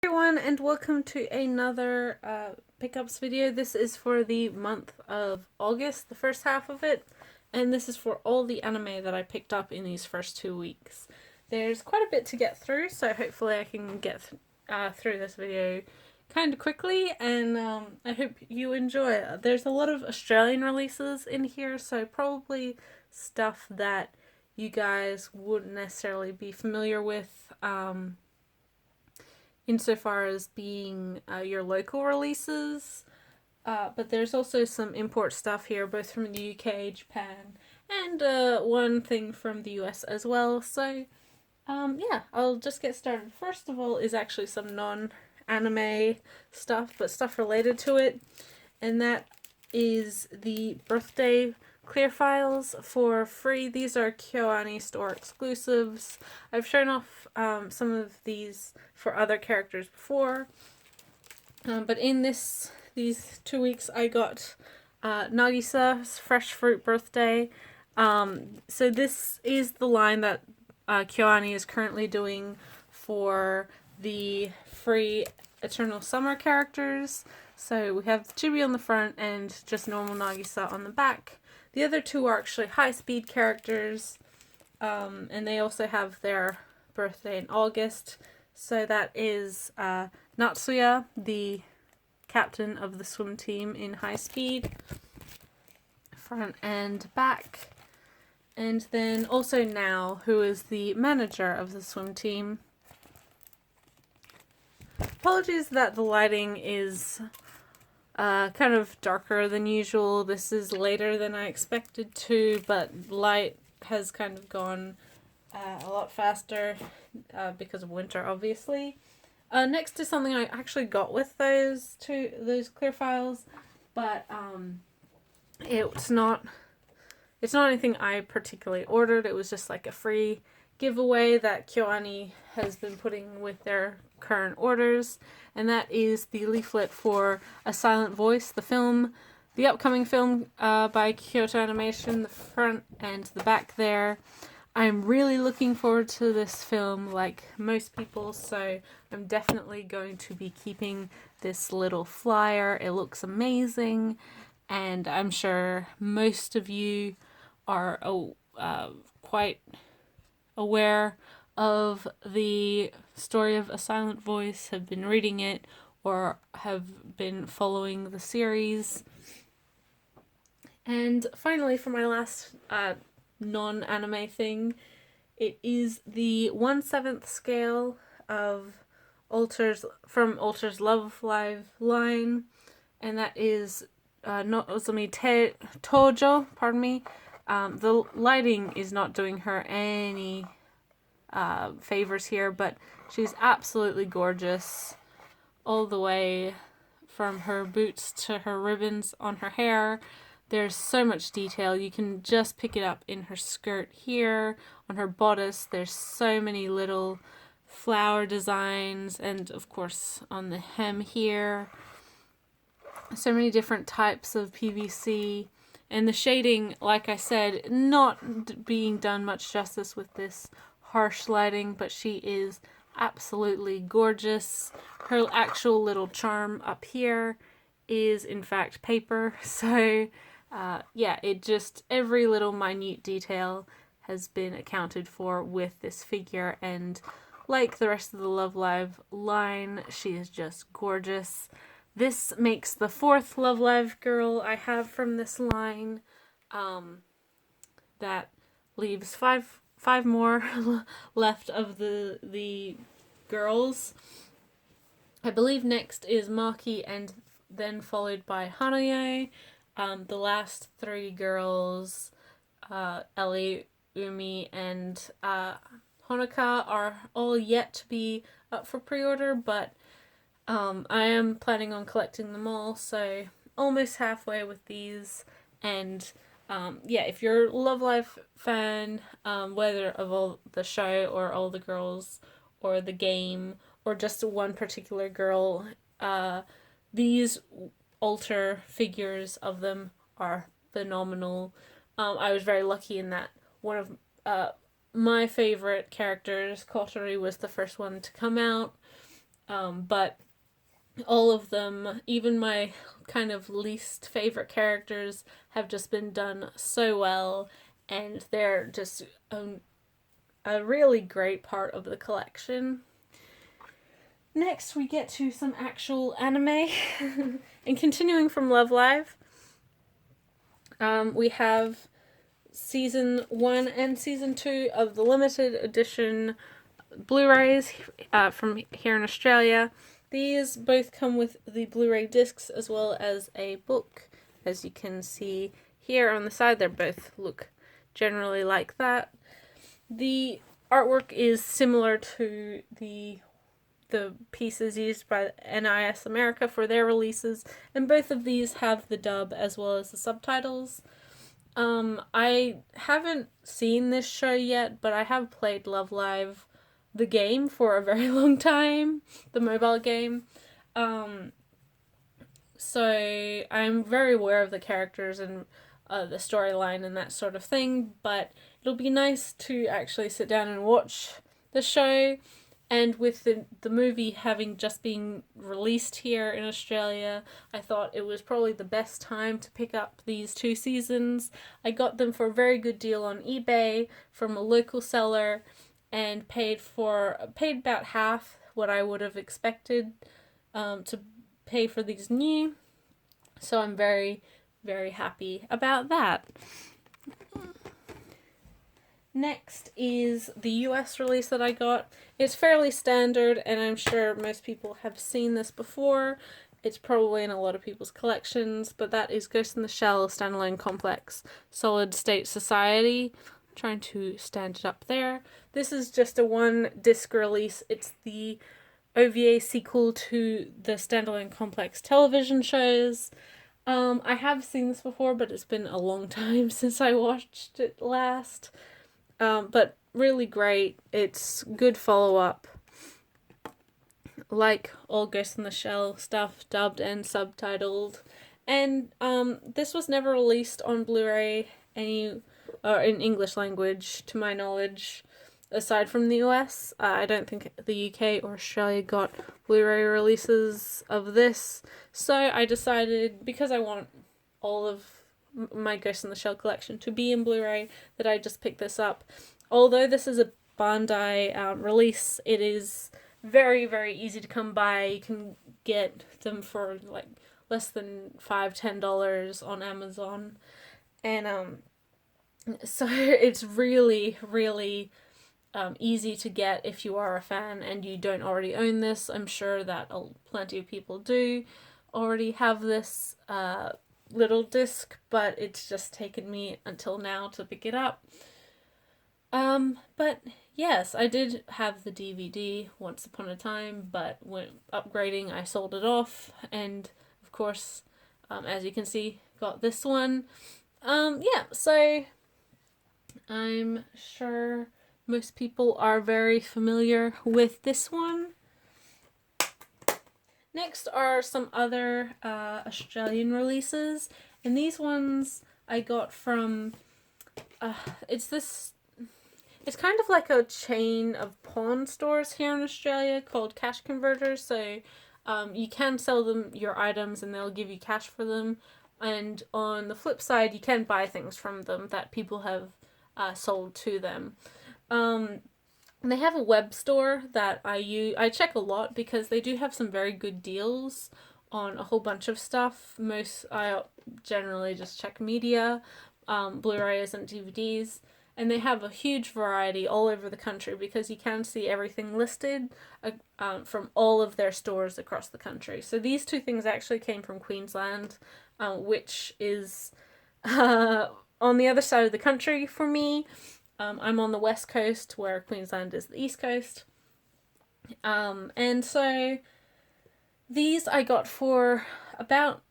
Everyone, and welcome to another pickups video. This is for the month of August, the first half of it, and this is for all the anime that I picked up in these first 2 weeks. There's quite a bit to get through, so hopefully I can get through this video kind of quickly, and I hope you enjoy it. There's a lot of Australian releases in here, so probably stuff that you guys wouldn't necessarily be familiar with. Insofar as being your local releases. But there's also some import stuff here, both from the UK, Japan, and one thing from the US as well. So, yeah, I'll just get started. First of all is actually some non-anime stuff, but stuff related to it. And that is the birthday clear files for free. These are KyoAni store exclusives. I've shown off some of these for other characters before, but in these 2 weeks I got Nagisa's Fresh Fruit Birthday. So this is the line that KyoAni is currently doing for the free Eternal Summer characters. So we have Chibi on the front and just normal Nagisa on the back. The other two are actually high-speed characters, and they also have their birthday in August. So that is Natsuya, the captain of the swim team in high speed, front and back. And then also Now, who is the manager of the swim team. Apologies that the lighting is kind of darker than usual. This is later than I expected to, but light has kind of gone a lot faster because of winter, obviously. Next is something I actually got with those clear files, but it's not anything I particularly ordered. It was just like a free giveaway that KyoAni has been putting with their current orders, and that is the leaflet for A Silent Voice, the film, the upcoming film by Kyoto Animation, the front and the back there. I'm really looking forward to this film, like most people, so I'm definitely going to be keeping this little flyer. It looks amazing, and I'm sure most of you are quite aware of the story of A Silent Voice, have been reading it, or have been following the series. And finally, for my last non-anime thing, it is the 1/7 scale of from Alter's Love Live line, and that is Nozomi Tojo, pardon me. The lighting is not doing her any favors here, but she's absolutely gorgeous, all the way from her boots to her ribbons on her hair. There's so much detail. You can just pick it up in her skirt here, on her bodice. There's so many little flower designs, and of course on the hem here. So many different types of PVC. And the shading, like I said, not being done much justice with this harsh lighting, but she is absolutely gorgeous. Her actual little charm up here is in fact paper, so yeah, it just, every little minute detail has been accounted for with this figure, and like the rest of the Love Live line, she is just gorgeous. This makes the 4th Love Live girl I have from this line. That leaves five more left of the girls. I believe next is Maki, and then followed by Hanae. The last 3 girls, Ellie, Umi, and Honoka, are all yet to be up for pre-order, but I am planning on collecting them all, so almost halfway with these. And yeah, if you're a Love Live fan, whether of all the show or all the girls or the game or just one particular girl, these altar figures of them are phenomenal. I was very lucky in that one of my favorite characters, Kotori, was the first one to come out. But all of them, even my kind of least favorite characters, have just been done so well, and they're just a really great part of the collection. Next, we get to some actual anime. And continuing from Love Live, we have season 1 and season 2 of the limited edition Blu-rays from here in Australia. These both come with the Blu-ray discs as well as a book. As you can see here on the side, they both look generally like that. The artwork is similar to the pieces used by NIS America for their releases, and both of these have the dub as well as the subtitles. I haven't seen this show yet, but I have played Love Live, the game, for a very long time, the mobile game. So I'm very aware of the characters and the storyline and that sort of thing, but it'll be nice to actually sit down and watch the show. And with the movie having just been released here in Australia, I thought it was probably the best time to pick up these 2 seasons. I got them for a very good deal on eBay from a local seller, and paid about half what I would have expected to pay for these new. So I'm very, very happy about that. Next is the US release that I got. It's fairly standard, and I'm sure most people have seen this before. It's probably in a lot of people's collections, but that is Ghost in the Shell Standalone Complex Solid State Society. I'm trying to stand it up there. This is just a 1-disc release. It's the OVA sequel to the Standalone Complex television shows. I have seen this before, but it's been a long time since I watched it last. But really great. It's good follow-up. Like all Ghost in the Shell stuff, dubbed and subtitled. And this was never released on Blu-ray or in English language, to my knowledge, aside from the US. I don't think the UK or Australia got Blu-ray releases of this. So I decided, because I want all of my Ghost in the Shell collection to be in Blu-ray, that I just picked this up. Although this is a Bandai release, it is very, very easy to come by. You can get them for like less than $5-10 on Amazon, and so it's really, really easy to get if you are a fan and you don't already own this. I'm sure that plenty of people do already have this little disc, but it's just taken me until now to pick it up. But yes, I did have the DVD once upon a time, but when upgrading, I sold it off, and of course, as you can see, got this one. Yeah, so I'm sure most people are very familiar with this one. Next are some other Australian releases, and these ones I got from, it's kind of like a chain of pawn stores here in Australia called Cash Converters, so you can sell them your items and they'll give you cash for them, and on the flip side, you can buy things from them that people have sold to them. They have a web store that I check a lot because they do have some very good deals on a whole bunch of stuff. I generally just check media, Blu-rays and DVDs, and they have a huge variety all over the country because you can see everything listed from all of their stores across the country. So these 2 things actually came from Queensland, which is on the other side of the country for me. I'm on the west coast, where Queensland is the east coast. And so these I got for about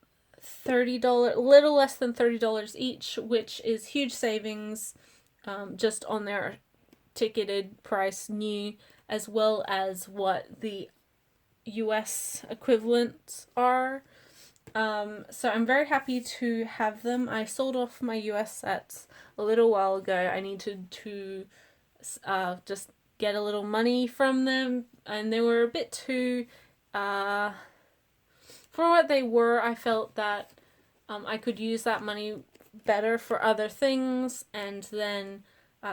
$30, a little less than $30 each, which is huge savings just on their ticketed price new, as well as what the US equivalents are. So I'm very happy to have them. I sold off my US sets a little while ago. I needed to just get a little money from them, and they were a bit too for what they were, I felt that I could use that money better for other things, and then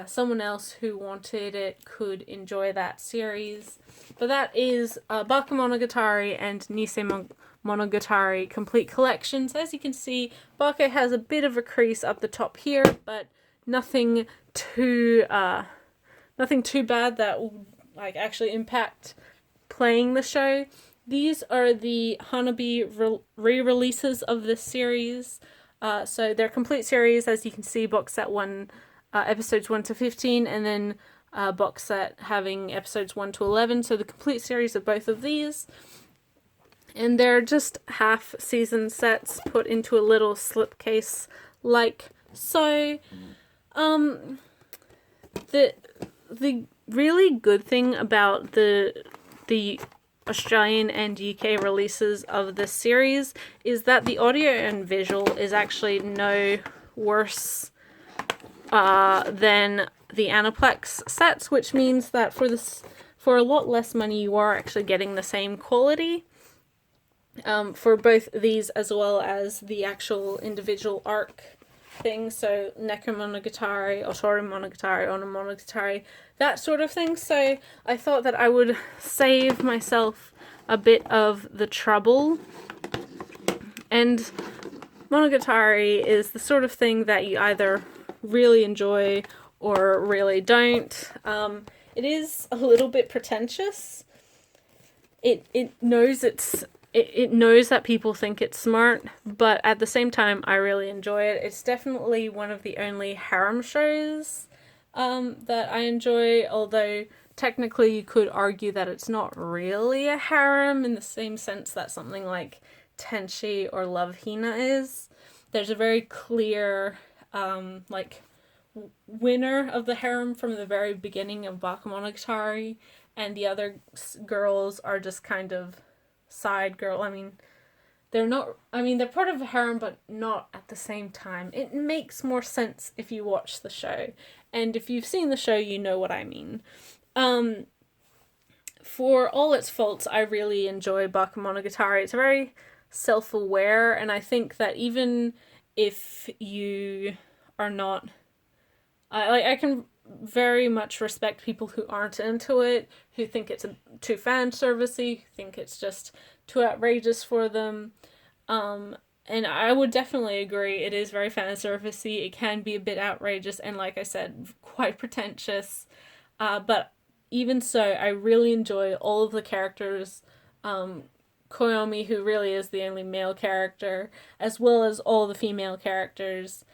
someone else who wanted it could enjoy that series. But that is Bakemonogatari and Nisei Monogatari complete collections. As you can see, Bake has a bit of a crease up the top here, but nothing too bad that will like actually impact playing the show. These are the Hanabi re-releases of this series. So they're complete series, as you can see, box set 1, episodes 1 to 15, and then box set having episodes 1 to 11. So the complete series of both of these. And they're just half season sets put into a little slipcase like so. The really good thing about the Australian and UK releases of this series is that the audio and visual is actually no worse than the Aniplex sets, which means that for a lot less money you are actually getting the same quality for both these as well as the actual individual arc thing, so Nekomonogatari, Otori Monogatari, Ono Monogatari, that sort of thing. So I thought that I would save myself a bit of the trouble. And Monogatari is the sort of thing that you either really enjoy or really don't. It is a little bit pretentious. It knows it knows that people think it's smart, but at the same time, I really enjoy it. It's definitely one of the only harem shows that I enjoy, although technically you could argue that it's not really a harem in the same sense that something like Tenchi or Love Hina is. There's a very clear, winner of the harem from the very beginning of Bakemonogatari, and the other girls are just kind of side girl. They're part of a harem, but not at the same time. It makes more sense if you watch the show, and if you've seen the show, you know what I mean. For all its faults, I really enjoy Bakemonogatari. It's very self-aware, and I think that even if you are not, I can very much respect people who aren't into it, who think it's too fan servicey, think it's just too outrageous for them. And I would definitely agree, it is very fan servicey. It can be a bit outrageous and, like I said, quite pretentious. But even so, I really enjoy all of the characters. Koyomi, who really is the only male character, as well as all the female characters.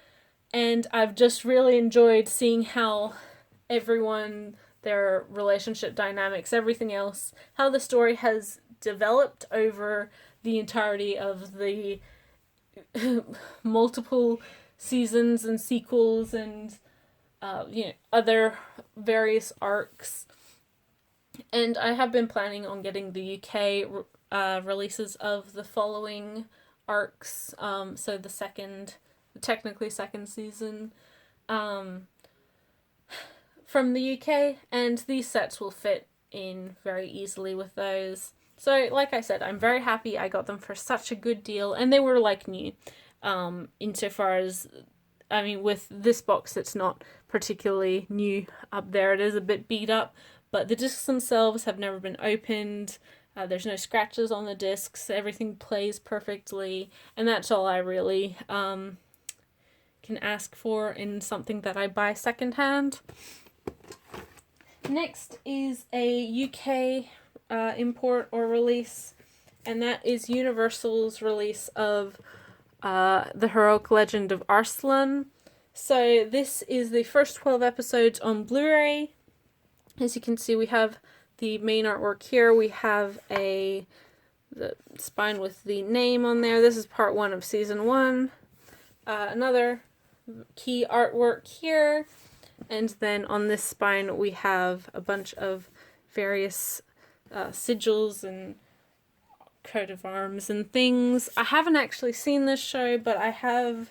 And I've just really enjoyed seeing how everyone, their relationship dynamics, everything else, how the story has developed over the entirety of the multiple seasons and sequels and other various arcs. And I have been planning on getting the UK releases of the following arcs, so technically second season from the UK, and these sets will fit in very easily with those. So like I said, I'm very happy I got them for such a good deal, and they were like new, insofar as, with this box it's not particularly new up there. It is a bit beat up, but the discs themselves have never been opened. There's no scratches on the discs. Everything plays perfectly, and that's all I really can ask for in something that I buy secondhand. Next is a UK import or release, and that is Universal's release of The Heroic Legend of Arslan. So this is the first 12 episodes on Blu-ray. As you can see, we have the main artwork here. We have the spine with the name on there. This is part 1 of season 1. Another key artwork here. And then on this spine we have a bunch of various sigils and coat of arms and things. I haven't actually seen this show, but I have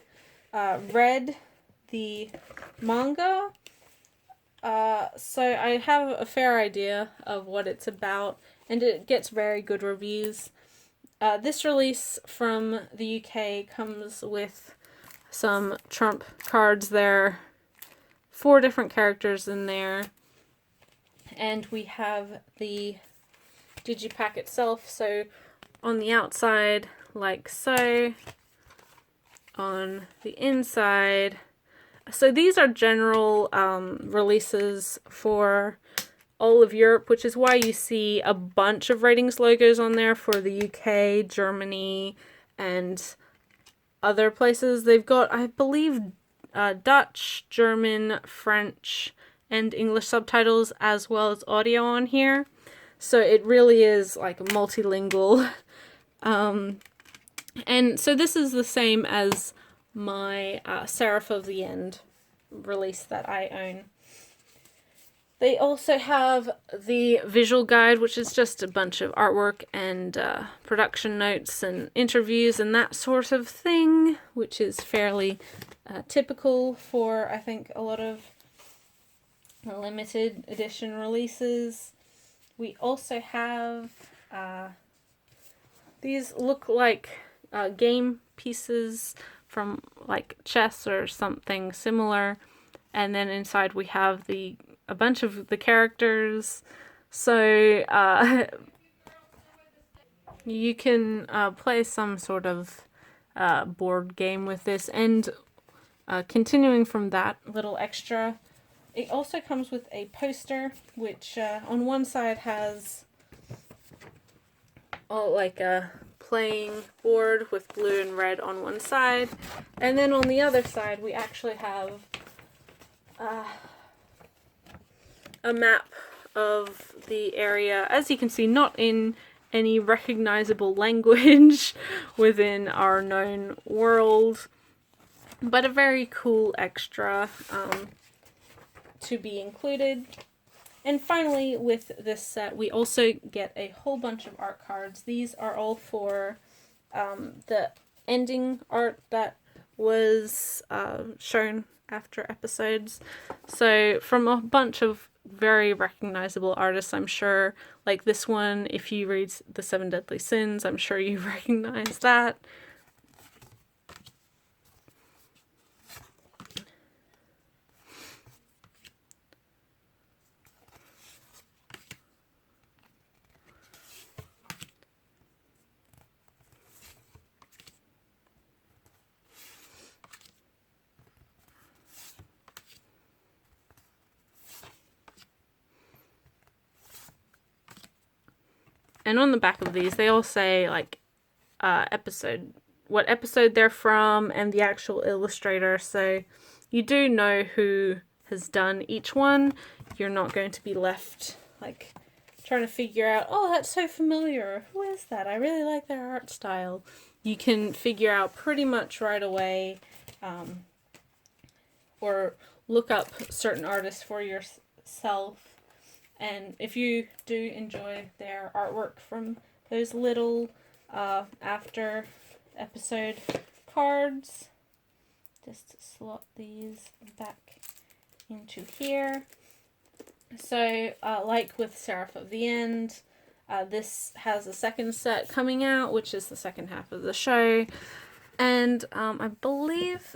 read the manga. So I have a fair idea of what it's about. and it gets very good reviews. This release from the UK comes with some trump cards there, 4 different characters in there, and we have the digipack itself. So on the outside, like so, on the inside. So these are general releases for all of Europe, which is why you see a bunch of ratings logos on there for the UK, Germany, and other places. They've got, I believe, Dutch, German, French, and English subtitles, as well as audio on here. So it really is like multilingual. And so this is the same as my Seraph of the End release that I own. They also have the visual guide, which is just a bunch of artwork and production notes and interviews and that sort of thing, which is fairly typical for, I think, a lot of limited edition releases. We also have these look like game pieces from like chess or something similar, and then inside we have a bunch of the characters. So you can play some sort of board game with this, and continuing from that little extra, it also comes with a poster, which on one side has like a playing board with blue and red on one side, and then on the other side we actually have a map of the area, as you can see, not in any recognizable language within our known world, but a very cool extra to be included. And finally, with this set, we also get a whole bunch of art cards. These are all for the ending art that was shown after episodes. So from a bunch of very recognizable artists, I'm sure. Like this one, if you read The 7 Deadly Sins, I'm sure you recognize that. And on the back of these, they all say, like, what episode they're from, and the actual illustrator. So you do know who has done each one. You're not going to be left, like, trying to figure out, oh, that's so familiar. Who is that? I really like their art style. You can figure out pretty much right away, or look up certain artists for yourself. And if you do enjoy their artwork from those little after episode cards, just slot these back into here. So like with Seraph of the End, this has a second set coming out, which is the second half of the show. And I believe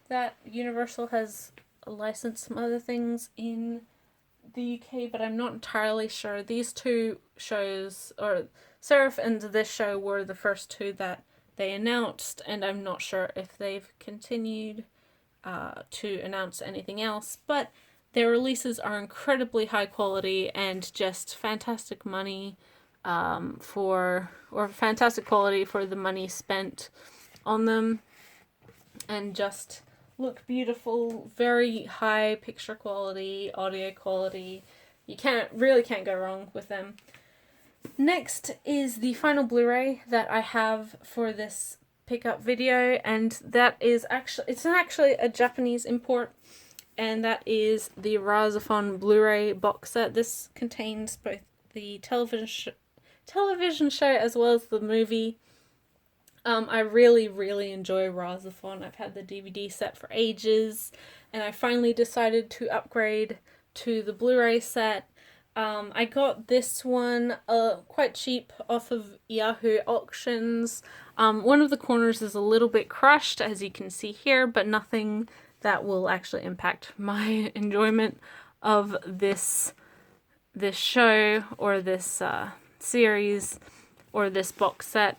that Universal has licensed some other things in the UK, but I'm not entirely sure. These two shows, or Seraph and this show, were the first two that they announced, and I'm not sure if they've continued to announce anything else, but their releases are incredibly high quality and just fantastic money fantastic quality for the money spent on them, and just look beautiful, very high picture quality, audio quality. You really can't go wrong with them. Next is the final Blu-ray that I have for this pickup video, and that is actually a Japanese import, and that is the Razafon Blu-ray box set. This contains both the television show as well as the movie. I really, really enjoy Razafon. I've had the DVD set for ages, and I finally decided to upgrade to the Blu-ray set. I got this one quite cheap off of Yahoo auctions. One of the corners is a little bit crushed, as you can see here, but nothing that will actually impact my enjoyment of this show or this series or this box set.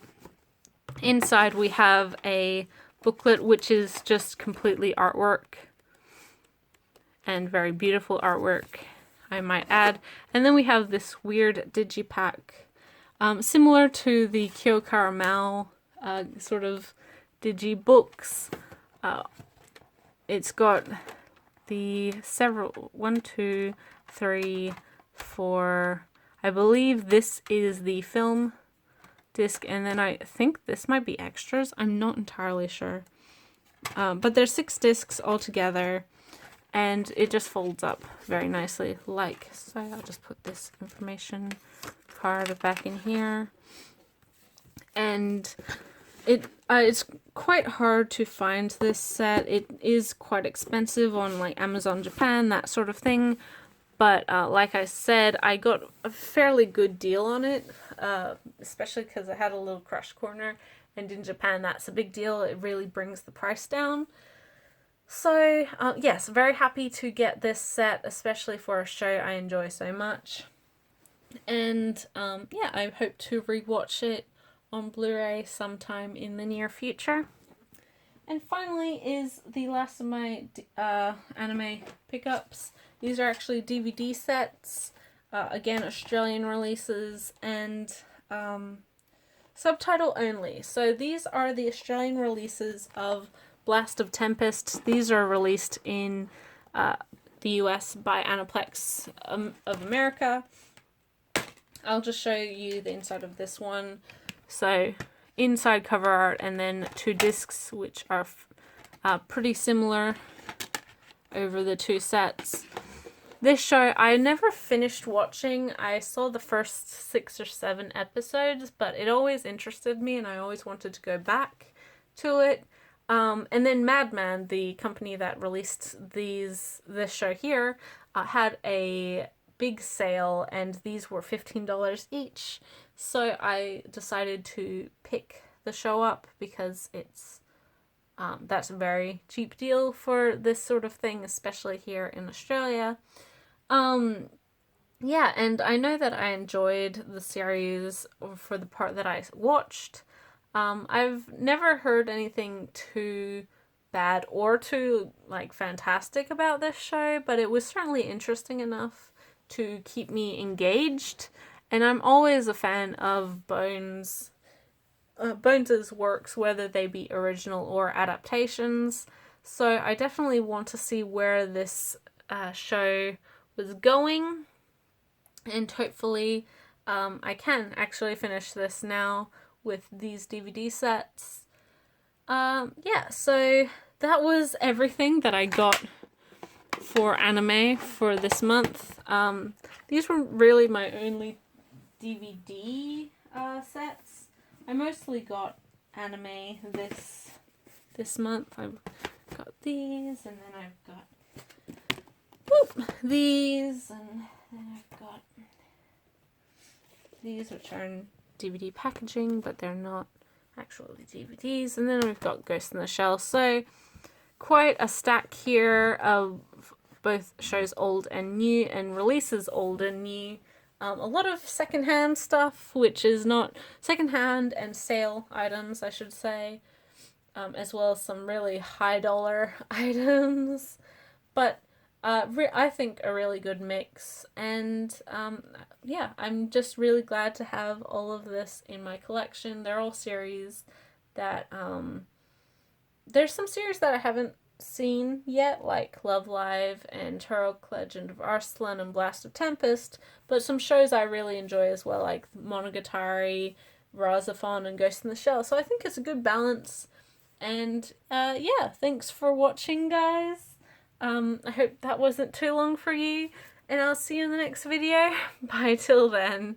Inside we have a booklet which is just completely artwork, and very beautiful artwork, I might add. And then we have this weird digipack, similar to the Kyo Caramel sort of digibooks. It's got the several, 1, 2, 3, 4, I believe this is the film disc, and then I think this might be extras. I'm not entirely sure. But there's 6 discs altogether, and it just folds up very nicely like so. I'll just put this information card back in here. And it's quite hard to find this set. It is quite expensive on like Amazon Japan, that sort of thing. But like I said, I got a fairly good deal on it, especially because I had a little crush corner, and in Japan that's a big deal. It really brings the price down. So yes, very happy to get this set, especially for a show I enjoy so much. And yeah, I hope to rewatch it on Blu-ray sometime in the near future. And finally is the last of my anime pickups. These are actually DVD sets, again Australian releases, and subtitle only. So these are the Australian releases of Blast of Tempest. These are released in the US by Aniplex of America. I'll just show you the inside of this one. So inside cover art, and then 2 discs which are pretty similar over the 2 sets. This show I never finished watching. I saw the first 6 or 7 episodes, but it always interested me and I always wanted to go back to it. And then Madman, the company that released this show here, had a big sale, and these were $15 each. So I decided to pick the show up because it's that's a very cheap deal for this sort of thing, especially here in Australia. Yeah, and I know that I enjoyed the series for the part that I watched. I've never heard anything too bad or too like fantastic about this show, but it was certainly interesting enough to keep me engaged. And I'm always a fan of Bones's works, whether they be original or adaptations. So I definitely want to see where this show was going, and hopefully I can actually finish this now with these DVD sets. Yeah, so that was everything that I got for anime for this month. These were really my only DVD sets. I mostly got anime this month. I've got these, and then I've got these, and then I've got these, which are in DVD packaging, but they're not actually DVDs. And then we've got Ghost in the Shell. So quite a stack here of both shows old and new, and releases old and new. A lot of secondhand stuff, which is not secondhand, and sale items, I should say, as well as some really high dollar items. But I think a really good mix, and yeah, I'm just really glad to have all of this in my collection. They're all series that there's some series that I haven't seen yet, like Love Live and Turok Legend of Arslan and Blast of Tempest, but some shows I really enjoy as well, like Monogatari, Razafon, and Ghost in the Shell. So I think it's a good balance. And yeah, thanks for watching, guys. I hope that wasn't too long for you, and I'll see you in the next video. Bye till then.